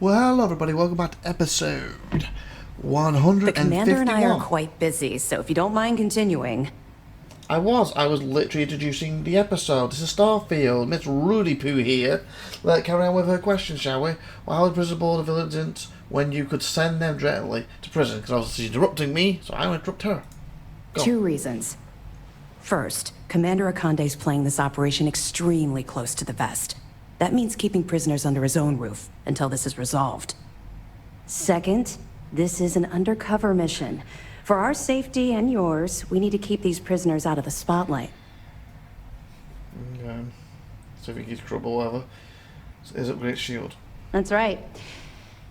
Well, hello everybody, welcome back to episode 151. The commander and I are quite busy, so if you don't mind continuing. I was literally introducing the episode. This is Starfield, Miss Rudy Poo here. Let's carry on with her question, shall we? Why would prison board of vigilance when you could send them directly to prison? Because obviously she's interrupting me, so I will interrupt her. Go. 2 reasons. First, Commander Akande's playing this operation extremely close to the vest. That means keeping prisoners under his own roof until this is resolved. Second, this is an undercover mission. For our safety and yours, we need to keep these prisoners out of the spotlight. Okay. So if he gets trouble, whatever. Is it Great Shield? That's right.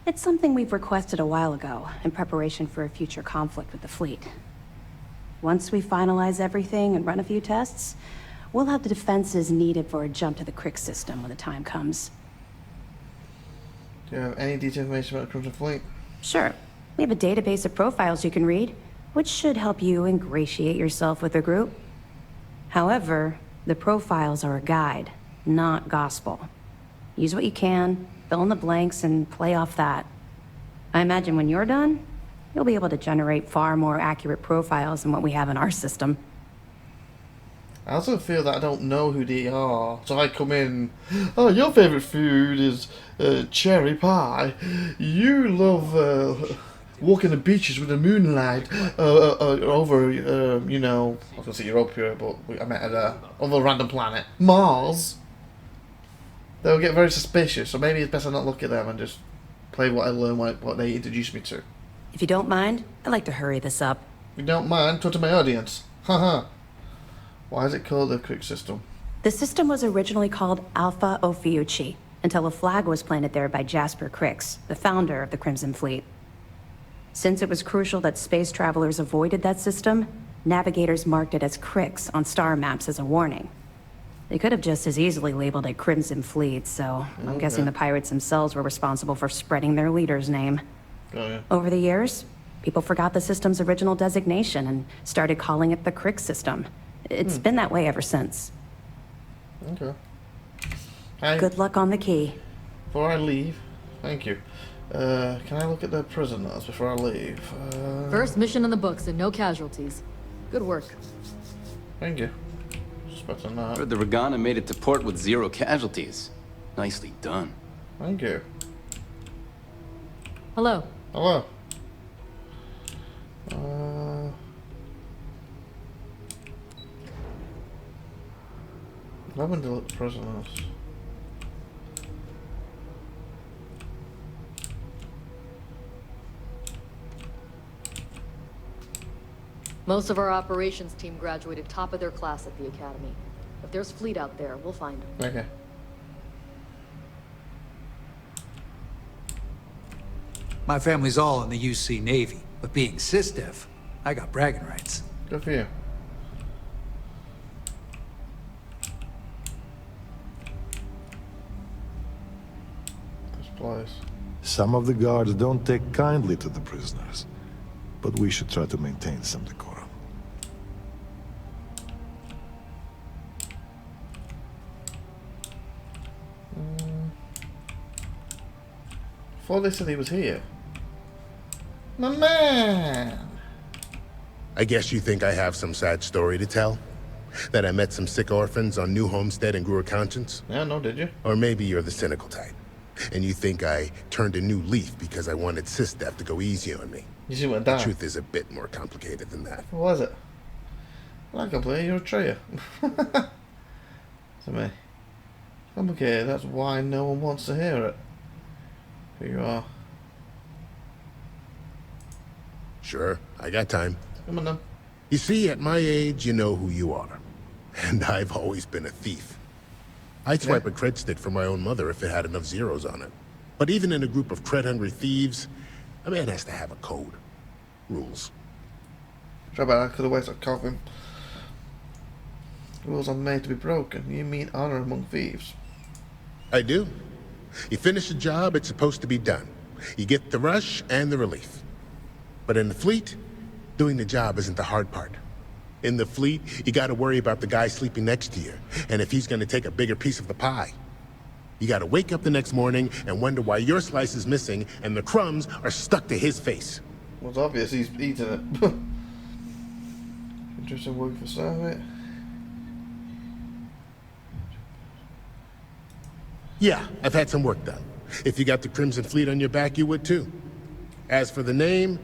It's something we've requested a while ago, in preparation for a future conflict with the fleet. Once we finalize everything and run a few tests, we'll have the defenses needed for a jump to the Crick system when the time comes. Do you have any detailed information about the Crimson Fleet? Sure. We have a database of profiles you can read, which should help you ingratiate yourself with the group. However, the profiles are a guide, not gospel. Use what you can, fill in the blanks, and play off that. I imagine when you're done, you'll be able to generate far more accurate profiles than what we have in our system. I also feel that I don't know who they are. So I come in, oh, your favourite food is cherry pie. You love walking the beaches with the moonlight over, you know, I was going to say Europa, but I met at other random planet, Mars. They'll get very suspicious, so maybe it's best I not look at them and just play what I learn, what they introduce me to. If you don't mind, I'd like to hurry this up. If you don't mind, talk to my audience. Haha. Why is it called the Crick system? The system was originally called Alpha Ophiuchi, until a flag was planted there by Jasper Cricks, the founder of the Crimson Fleet. Since it was crucial that space travelers avoided that system, navigators marked it as Cricks on star maps as a warning. They could have just as easily labeled it Crimson Fleet, so I'm guessing the pirates themselves were responsible for spreading their leader's name. Oh, yeah. Over the years, people forgot the system's original designation and started calling it the Crick system. It's been that way ever since. Okay. Hi. Good luck on the key. Before I leave, thank you. Can I look at the prisoners before I leave? First mission in the books and no casualties. Good work. Thank you. Just better than that. Heard the Regana made it to port with 0 casualties. Nicely done. Thank you. Hello. Hello. Lavender look prisoners. Most of our operations team graduated top of their class at the academy. If there's fleet out there, we'll find them. Okay. My family's all in the UC Navy, but being SysDef, I got bragging rights. Good for you. This place. Some of the guards don't take kindly to the prisoners, but we should try to maintain some decorum. Before they said he was here. My man! I guess you think I have some sad story to tell? That I met some sick orphans on New Homestead and grew a conscience? Yeah, no, did you? Or maybe you're the cynical type, and you think I turned a new leaf because I wanted SysDef to go easy on me. You see what The that? truth is a bit more complicated than that. What was it? I can play, you're a traitor. To me. Complicated, that's why no one wants to hear it. Here you are. Sure, I got time. Come on then. You see, at my age, you know who you are. And I've always been a thief. I'd swipe a cred stick for my own mother if it had enough zeros on it. But even in a group of cred-hungry thieves, a man has to have a code. Rules. Try about that, because the waste of coughing. Rules are made to be broken. You mean honor among thieves. I do. You finish a job, it's supposed to be done. You get the rush and the relief. But in the fleet, doing the job isn't the hard part. In the fleet, you gotta worry about the guy sleeping next to you, and if he's gonna take a bigger piece of the pie. You gotta wake up the next morning and wonder why your slice is missing and the crumbs are stuck to his face. Well, it's obvious he's eating it. Interesting work for Starfield. Yeah, I've had some work done. If you got the Crimson Fleet on your back, you would too. As for the name,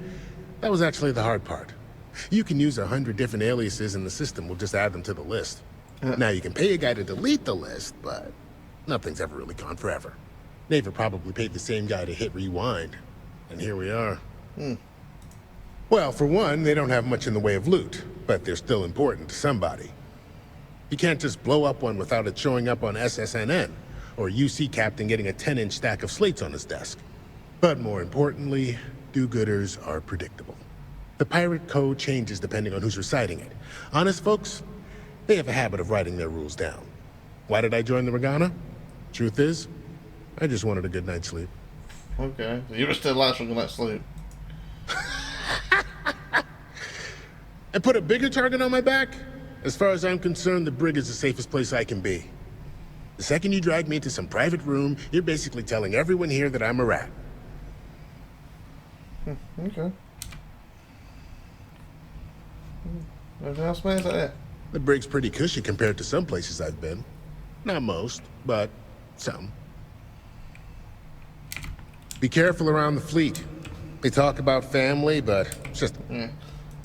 that was actually the hard part. You can use 100 different aliases and the system will just add them to the list. Now you can pay a guy to delete the list, but nothing's ever really gone forever. Neva probably paid the same guy to hit rewind, and here we are. Well, for one, they don't have much in the way of loot, but they're still important to somebody. You can't just blow up one without it showing up on SSNN, or a UC captain getting a 10-inch stack of slates on his desk. But more importantly, do-gooders are predictable. The pirate code changes depending on who's reciting it. Honest folks, they have a habit of writing their rules down. Why did I join the Regana? Truth is, I just wanted a good night's sleep. Okay, so you were still last from that sleep. And put a bigger target on my back? As far as I'm concerned, the brig is the safest place I can be. The second you drag me into some private room, you're basically telling everyone here that I'm a rat. Okay. Anything else, man? Is that it? The brig's pretty cushy compared to some places I've been. Not most, but some. Be careful around the fleet. They talk about family, but it's just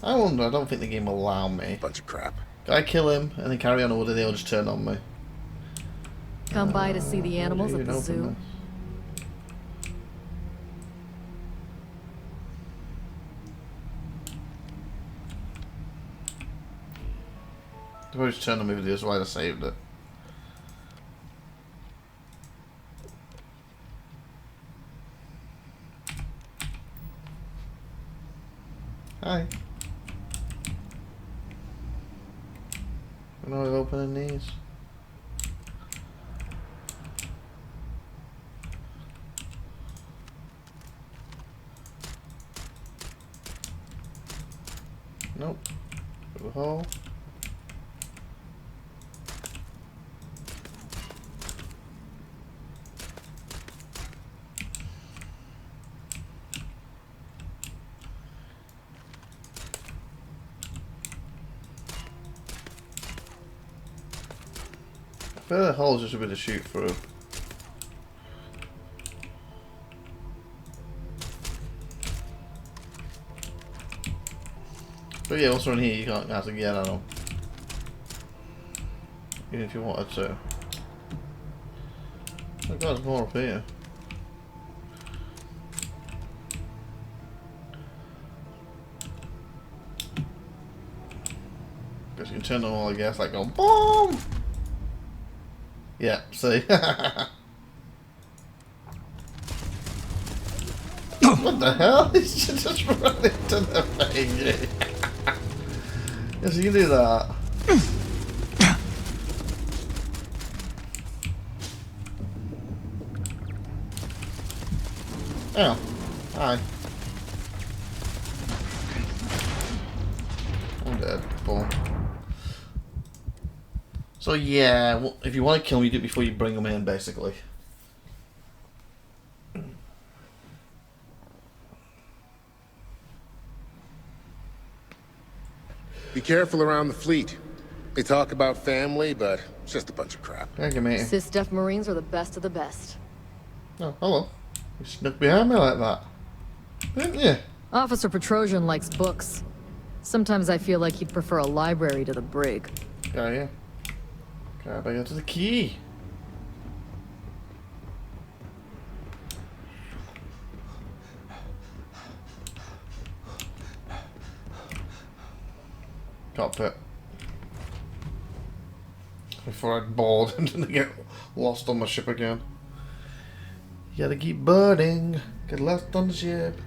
I wonder, I don't think the game will allow me. a bunch of crap. I kill him and then carry on, or do they all just turn on me? Come by to see the animals You at can the open zoo. this. They've always turned on me videos, why I saved it. Hi. I know I'm opening these. Nope. Through the hole. I feel the hole's just a bit to shoot through. But yeah, also in here you can't have to get on them. Even if you wanted to. Oh god, there's more up here. Guess you can turn them all, I guess, like going BOOM! Yeah, see? What the hell? He's just run into the thing. Yes, you can do that. Oh, hi. I'm dead. Boom. So yeah, well, if you want to kill them, you do it before you bring them in, basically. Be careful around the fleet. They talk about family, but it's just a bunch of crap. Thank you, mate. Sys-Def Marines are the best of the best. Oh, hello. You snuck behind me like that. Didn't you? Officer Petrosian likes books. Sometimes I feel like he'd prefer a library to the brig. Oh, yeah. Okay, I better go to the key. Cockpit. Before I board and then get lost on my ship again. You gotta keep burning. Get lost on the ship.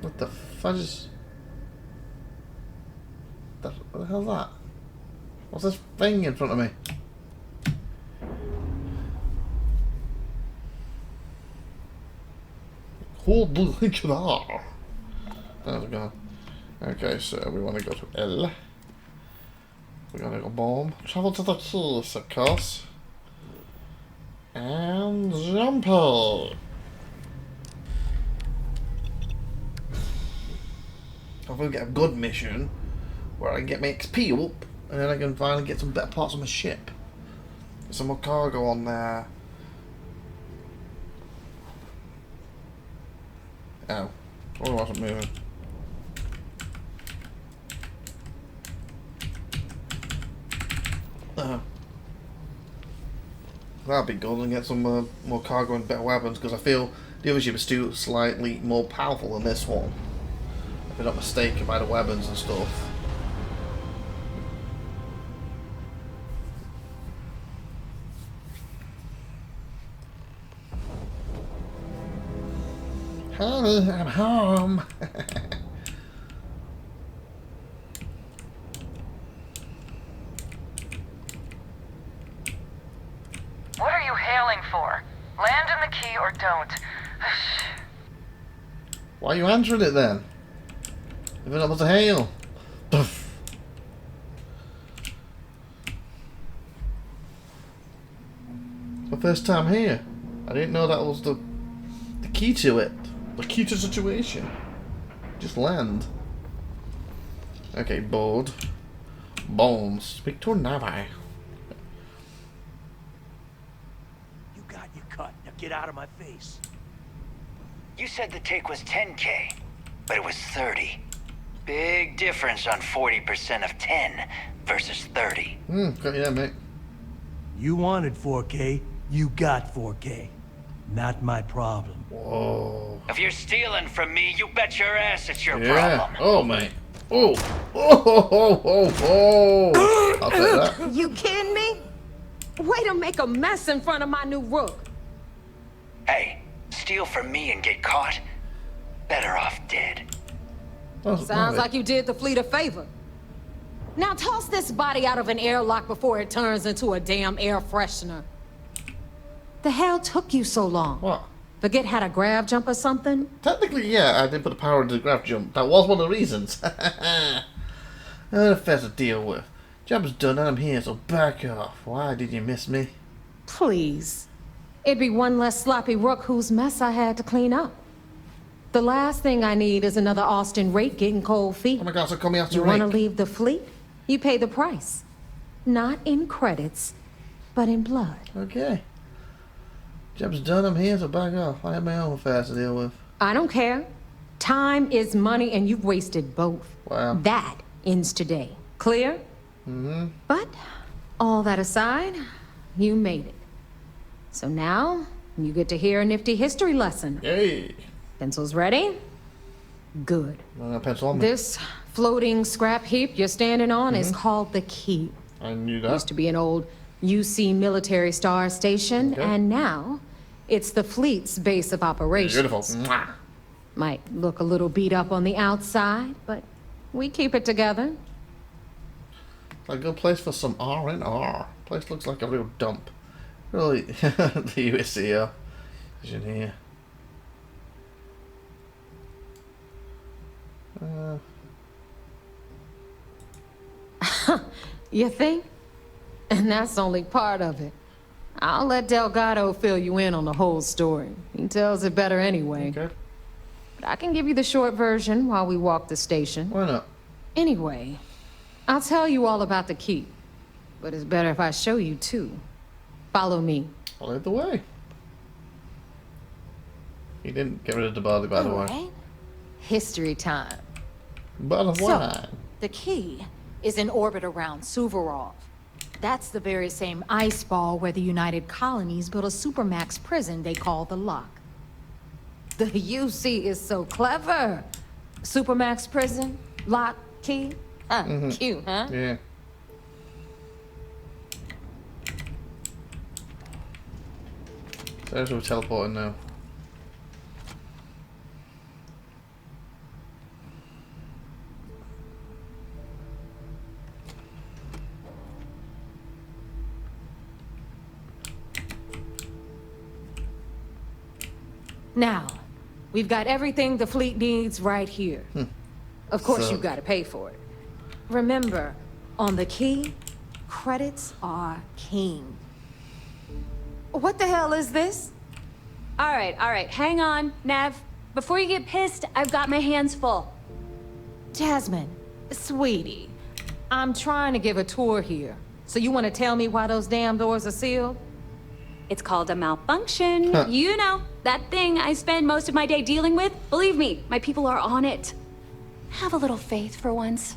What the fudge is... What the hell's that? What's this thing in front of me? Hold the link there. There we go. Okay, so we want to go to L. We're gonna go bomb. Travel to the keys, of course. And jumper. Hopefully we get a good mission where I can get my XP up and then I can finally get some better parts of my ship. Get some more cargo on there. Oh. Oh, I wasn't moving. That'd be good, and get some more cargo and better weapons, because I feel the other ship is still slightly more powerful than this one. If I'm not mistaken by the weapons and stuff. Honey, I'm home. What are you hailing for? Land in the key or don't. Why are you answering it then? If it was a hail. Puff. It's my first time here. I didn't know that was the key to it. The key to the situation. Just land. Okay, board. Bones. Speak to a Navi. You got your cut. Now get out of my face. You said the take was 10K, but it was 30. Big difference on 40% of 10 versus 30. Got you there, mate. You wanted 4K, you got 4K. Not my problem. Whoa. If you're stealing from me, you bet your ass it's your Yeah. problem. Oh, mate. Oh. Oh. I'll take that. You kidding me? Way to make a mess in front of my new rook. Hey, steal from me and get caught? Better off dead. Oh, Sounds like you did the fleet a favor. Now toss this body out of an airlock before it turns into a damn air freshener. The hell took you so long? What? Forget how to grab jump or something? Technically, yeah, I did put the power into the grab jump. That was one of the reasons. Fair to deal with. Job's done and I'm here, so back off. Why did you miss me? Please. It'd be one less sloppy rook whose mess I had to clean up. The last thing I need is another Austin rake getting cold feet. Oh my god, so call me after You Rake. want to leave the fleet? You pay the price. Not in credits, but in blood. Okay. Job's done, I'm here, so back off. I have my own affairs to deal with. I don't care. Time is money and you've wasted both. Wow. That ends today. Clear? Mm-hmm. But, all that aside, you made it. So now, you get to hear a nifty history lesson. Yay. Pencils ready? Good. I got a pencil on me. This floating scrap heap you're standing on is called the Key. I knew that. Used to be an old UC military star station, Okay. and now it's the fleet's base of operations. Beautiful. Mwah. Might look a little beat up on the outside, but we keep it together. A good place for some R&R. Place looks like a real dump. Really, the USCO is in here. You think? And that's only part of it. I'll let Delgado fill you in on the whole story. He tells it better anyway. Okay. But I can give you the short version while we walk the station. Why not? Anyway, I'll tell you all about the key. But it's better if I show you too. Follow me. I'll lead the way. He didn't get rid of the body, by the way. Alright. History time. Bottom line. So, the key is in orbit around Suvorov. That's the very same ice ball where the United Colonies built a supermax prison they call the Lock. The UC is so clever. Supermax prison, lock, key. Cute, huh? Yeah. There's no teleporting now. Now, we've got everything the fleet needs right here. Of course, So- you've got to pay for it. Remember, on the key, credits are king. What the hell is this? All right, hang on, Nev. Before you get pissed, I've got my hands full. Jasmine, sweetie, I'm trying to give a tour here. So you want to tell me why those damn doors are sealed? It's called a malfunction. You know, that thing I spend most of my day dealing with. Believe me, my people are on it. Have a little faith for once.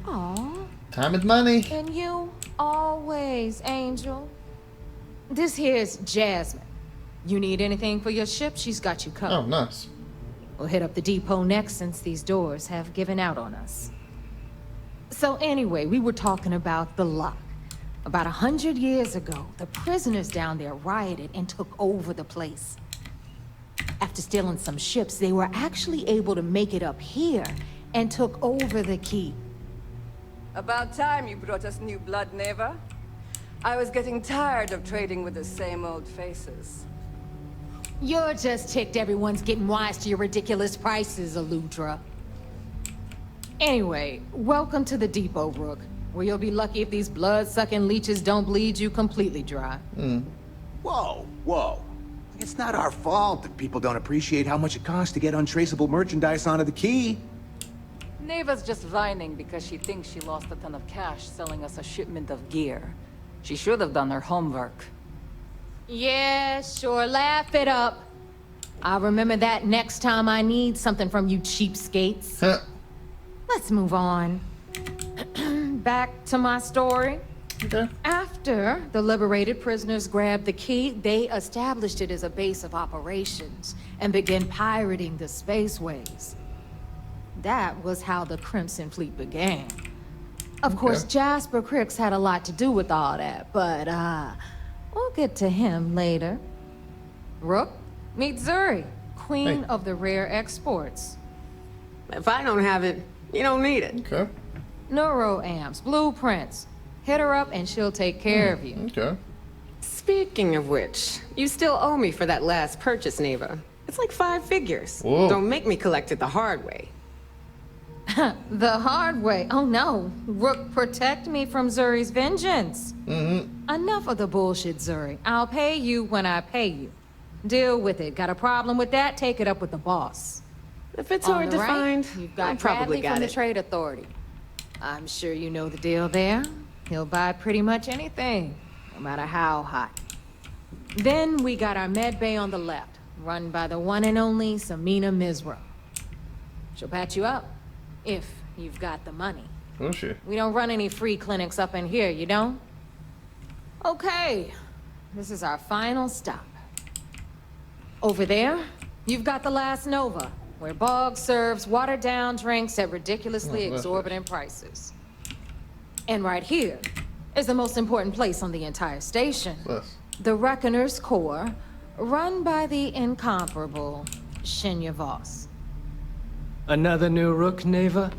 Aw. Time is money. And you always, Angel. This here's Jasmine. You need anything for your ship, she's got you covered. Oh, nice. We'll hit up the depot next since these doors have given out on us. So anyway, we were talking about the lock. About 100 years ago, the prisoners down there rioted and took over the place. After stealing some ships, they were actually able to make it up here and took over the keep. About time you brought us new blood, Neva. I was getting tired of trading with the same old faces. You're just ticked everyone's getting wise to your ridiculous prices, Aludra. Anyway, welcome to the depot, Rook, where you'll be lucky if these blood-sucking leeches don't bleed you completely dry. Whoa, whoa. It's not our fault that people don't appreciate how much it costs to get untraceable merchandise onto the key. Neva's just whining because she thinks she lost a ton of cash selling us a shipment of gear. She should have done her homework. Yeah, sure, laugh it up. I'll remember that next time I need something from you cheapskates. Let's move on. Back to my story. Okay. After the liberated prisoners grabbed the key, they established it as a base of operations and began pirating the spaceways. That was how the Crimson Fleet began. Of course, Jasper Cricks had a lot to do with all that, but we'll get to him later. Rook, meet Zuri, queen of the rare exports. If I don't have it, you don't need it. Okay. Neuroamps, blueprints. Hit her up and she'll take care of you. Okay. Speaking of which, you still owe me for that last purchase, Neva. It's like 5 figures. Whoa. Don't make me collect it the hard way. The hard way. Oh no. Rook, protect me from Zuri's vengeance. Enough of the bullshit, Zuri. I'll pay you when I pay you. Deal with it. Got a problem with that? Take it up with the boss. If it's On hard the to right, find, you've got I probably Bradley got from it. the Trade Authority. I'm sure you know the deal there. He'll buy pretty much anything, no matter how hot. Then we got our med bay on the left, run by the one and only Samina Mizra. She'll patch you up, if you've got the money. Will she? We don't run any free clinics up in here, you don't? Okay, this is our final stop. Over there, you've got the Last Nova, where Bog serves watered-down drinks at ridiculously exorbitant prices. And right here is the most important place on the entire station. The Reckoner's Core, run by the incomparable Shinya Voss. Another new Rook, Neva?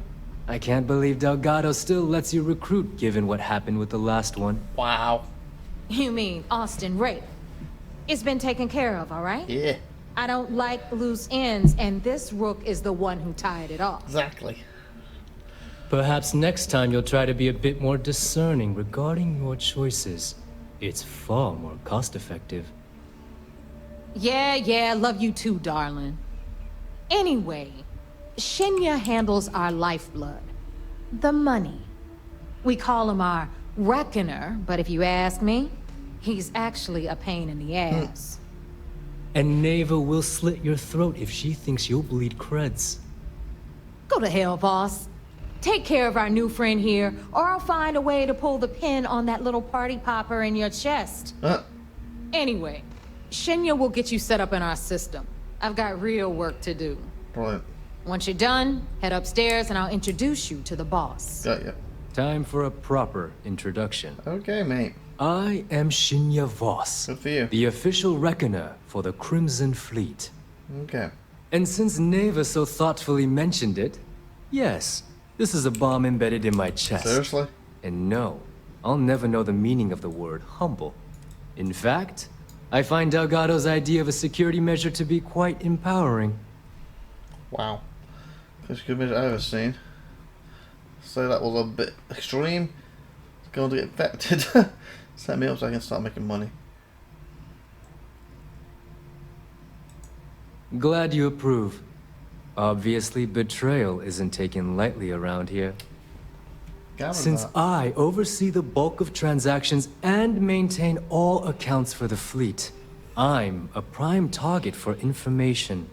I can't believe Delgado still lets you recruit, given what happened with the last one. Wow. You mean Austin Rape? It's been taken care of, all right? Yeah. I don't like loose ends, and this Rook is the one who tied it off. Exactly. Perhaps next time you'll try to be a bit more discerning regarding your choices. It's far more cost-effective. Yeah, love you too, darling. Anyway, Shinya handles our lifeblood. The money. We call him our Reckoner, but if you ask me, he's actually a pain in the ass. And Neva will slit your throat if she thinks you'll bleed creds. Go to hell, boss. Take care of our new friend here, or I'll find a way to pull the pin on that little party popper in your chest. Anyway, Shinya will get you set up in our system. I've got real work to do. Right. Once you're done, head upstairs and I'll introduce you to the boss. Got ya. Time for a proper introduction. Okay, mate. I am Shinya Voss. Good for you. The official reckoner for the Crimson Fleet. Okay. And since Neva so thoughtfully mentioned it, yes, this is a bomb embedded in my chest. Seriously? And no, I'll never know the meaning of the word humble. In fact, I find Delgado's idea of a security measure to be quite empowering. Wow. First good measure I've ever seen. So that was a bit extreme. Going to get infected. Set me up so I can start making money. Glad you approve. Obviously, betrayal isn't taken lightly around here. Since I oversee the bulk of transactions and maintain all accounts for the fleet, I'm a prime target for information.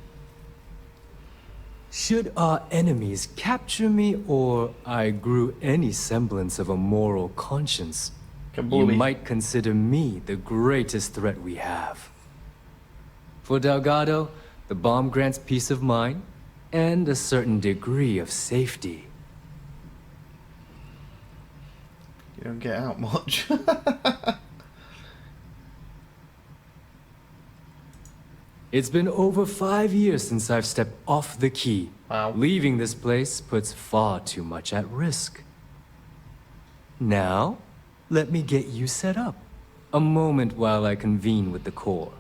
Should our enemies capture me or I grew any semblance of a moral conscience, you might consider me the greatest threat we have. For Delgado, the bomb grants peace of mind and a certain degree of safety. You don't get out much. It's been over 5 years since I've stepped off the key. Wow. Leaving this place puts far too much at risk. Now, let me get you set up. A moment while I convene with the core.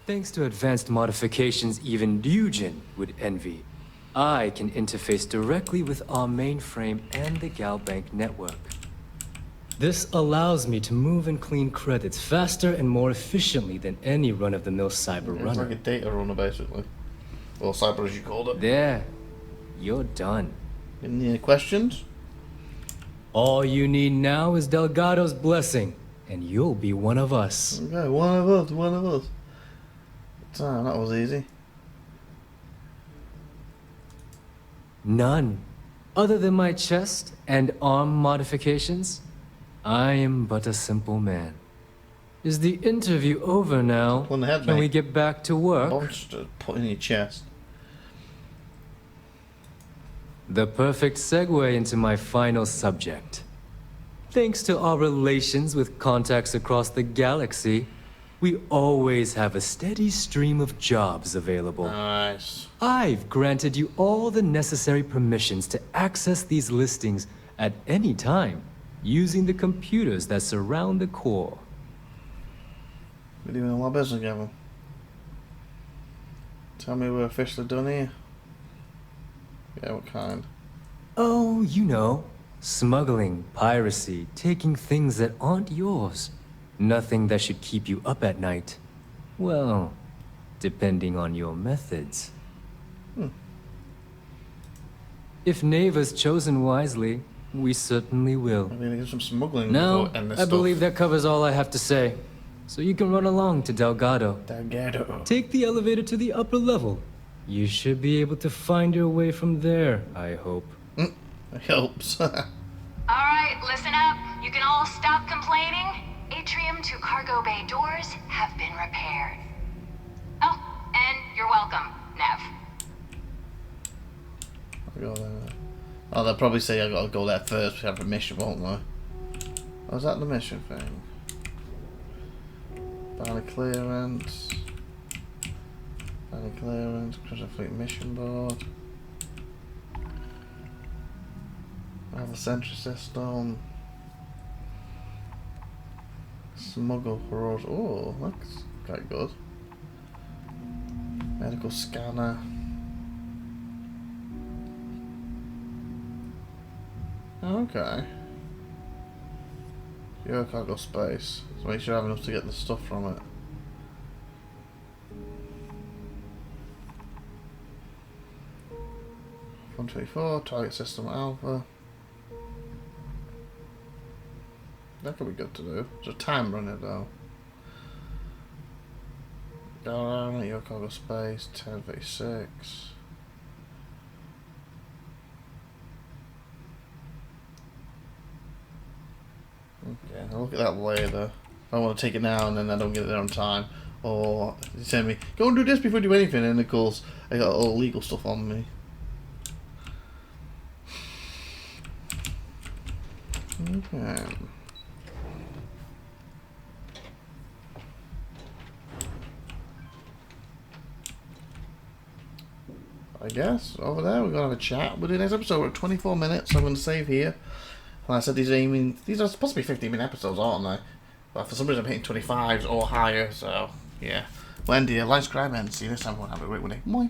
Thanks to advanced modifications even Dugin would envy, I can interface directly with our mainframe and the Galbank network. This allows me to move and clean credits faster and more efficiently than any run-of-the-mill cyber runner. It's like a data runner, basically. Or cyber, as you called it. There. You're done. Any questions? All you need now is Delgado's blessing, and you'll be one of us. Okay, one of us. Damn, that was easy. None. Other than my chest and arm modifications, I am but a simple man. Is the interview over now? Can we get back to work? Monster put in your chest. The perfect segue into my final subject. Thanks to our relations with contacts across the galaxy, we always have a steady stream of jobs available. Nice. I've granted you all the necessary permissions to access these listings at any time, using the computers that surround the core. We're doing a lot of business together. Tell me we're officially done here. Yeah, what kind? Oh, you know. Smuggling, piracy, taking things that aren't yours. Nothing that should keep you up at night. Well, depending on your methods. If Neva's chosen wisely, we certainly will. I'm gonna get some smuggling. Now, I believe that covers all I have to say. So you can run along to Delgado. Take the elevator to the upper level. You should be able to find your way from there, I hope. It helps. Alright, listen up. You can all stop complaining. Atrium to cargo bay doors have been repaired. Oh, and you're welcome, Nev. I'll go there. Oh, they'll probably say I gotta go there first to have a mission, won't they? Oh, is that the mission thing? Banner clearance. Banner clearance, cruiser fleet mission board. I have a sentry system. Smuggle for us. Oh, that's quite good. Medical scanner. Okay. Your cargo space. So make sure I have enough to get the stuff from it. .124, target system alpha. That could be good to do. There's a time runner though. Go around at your cargo space, 1036. Okay, I'll look at that later. I want to take it now and then I don't get it there on time. Or you tell me, go and do this before you do anything, and of course I got all legal stuff on me. Okay. I guess over there we're gonna have a chat. We'll do the next episode. We're at 24 minutes, so I'm gonna save here. And I said these are supposed to be 15-minute episodes, aren't they? But for some reason I'm hitting 25s or higher, so yeah. Well, end here. Like, subscribe, and see you next time. Have a great one. Bye.